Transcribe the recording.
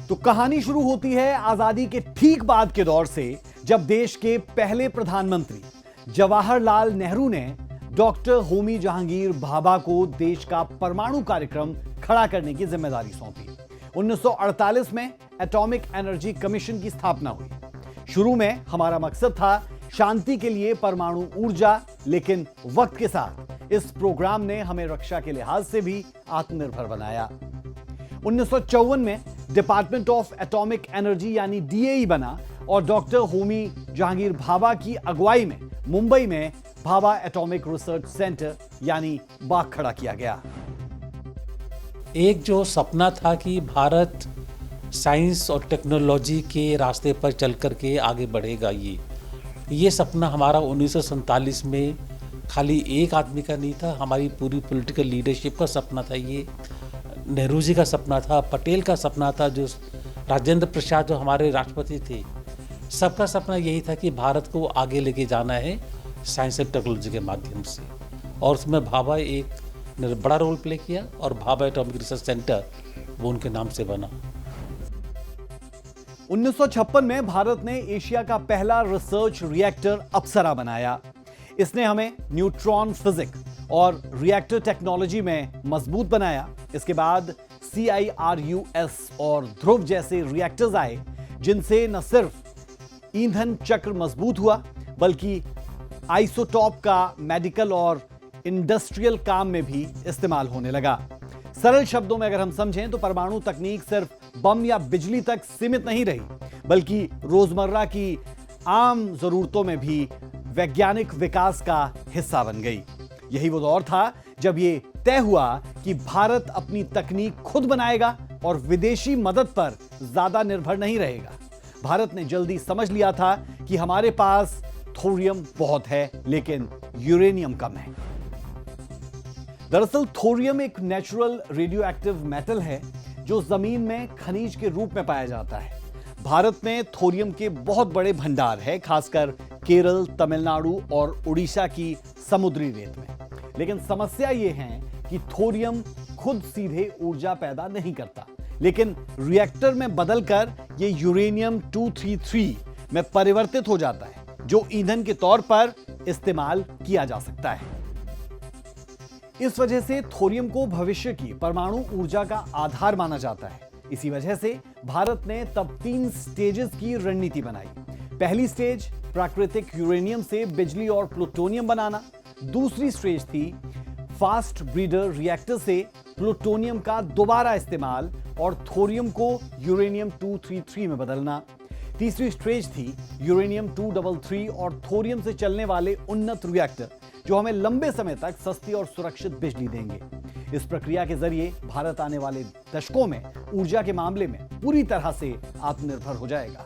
तो कहानी शुरू होती है आजादी के ठीक बाद के दौर से, जब देश के पहले प्रधानमंत्री जवाहरलाल नेहरू ने डॉक्टर होमी जहांगीर भाभा को देश का परमाणु कार्यक्रम खड़ा करने की जिम्मेदारी सौंपी। 1948 में एटॉमिक एनर्जी कमीशन की स्थापना हुई। शुरू में हमारा मकसद था शांति के लिए परमाणु ऊर्जा, लेकिन वक्त के साथ इस प्रोग्राम ने हमें रक्षा के लिहाज से भी आत्मनिर्भर बनाया। 1954 में डिपार्टमेंट ऑफ एटॉमिक एनर्जी यानी डीएई बना और डॉक्टर होमी जहांगीर भाभा की अगुवाई में मुंबई में भाभा एटॉमिक रिसर्च सेंटर यानी बाग खड़ा किया गया। एक जो सपना था कि भारत साइंस और टेक्नोलॉजी के रास्ते पर चल कर के आगे बढ़ेगा, ये सपना हमारा 1947 में खाली एक आदमी का नहीं था, हमारी पूरी पॉलिटिकल लीडरशिप का सपना था। ये नेहरू जी का सपना था, पटेल का सपना था, जो राजेंद्र प्रसाद जो हमारे राष्ट्रपति थे, सबका सपना यही था कि भारत को आगे लेके जाना है साइंस एंड टेक्नोलॉजी के माध्यम से। और उसमें भाभा एक बड़ा रोल प्ले किया और भाभा एटॉमिक रिसर्च सेंटर वो उनके नाम से बना। 1956 में भारत ने एशिया का पहला रिसर्च रिएक्टर अप्सरा बनाया। इसने हमें न्यूट्रॉन फिजिक्स और रिएक्टर टेक्नोलॉजी में मजबूत बनाया। इसके बाद CIRUS और ध्रुव जैसे रिएक्टर्स आए, जिनसे न सिर्फ ईंधन चक्र मजबूत हुआ, बल्कि आइसोटॉप का मेडिकल और इंडस्ट्रियल काम में भी इस्तेमाल होने लगा। सरल शब्दों में अगर हम समझें तो परमाणु तकनीक सिर्फ बम या बिजली तक सीमित नहीं रही, बल्कि रोजमर्रा की आम जरूरतों में भी वैज्ञानिक विकास का हिस्सा बन गई। यही वो दौर था जब ये तय हुआ कि भारत अपनी तकनीक खुद बनाएगा और विदेशी मदद पर ज्यादा निर्भर नहीं रहेगा। भारत ने जल्दी समझ लिया था कि हमारे पास थोरियम बहुत है, लेकिन यूरेनियम कम है। दरअसल थोरियम एक नेचुरल रेडियो एक्टिव मेटल है जो जमीन में खनिज के रूप में पाया जाता है। भारत में थोरियम के बहुत बड़े भंडार है, खासकर केरल, तमिलनाडु और उड़ीसा की समुद्री रेत में। लेकिन समस्या यह है कि थोरियम खुद सीधे ऊर्जा पैदा नहीं करता, लेकिन रिएक्टर में बदलकर यह यूरेनियम 233 में परिवर्तित हो जाता है, जो ईंधन के तौर पर इस्तेमाल किया जा सकता है। इस वजह से थोरियम को भविष्य की परमाणु ऊर्जा का आधार माना जाता है। इसी वजह से भारत ने तब 3 स्टेजेस की रणनीति बनाई। पहली स्टेज प्राकृतिक यूरेनियम से बिजली और प्लूटोनियम बनाना। दूसरी स्टेज थी फास्ट ब्रीडर रिएक्टर से प्लूटोनियम का दोबारा इस्तेमाल और थोरियम को यूरेनियम 233 में बदलना। तीसरी स्टेज थी यूरेनियम 233 और थोरियम से चलने वाले उन्नत रिएक्टर, जो हमें लंबे समय तक सस्ती और सुरक्षित बिजली देंगे। इस प्रक्रिया के जरिए भारत आने वाले दशकों में ऊर्जा के मामले में पूरी तरह से आत्मनिर्भर हो जाएगा।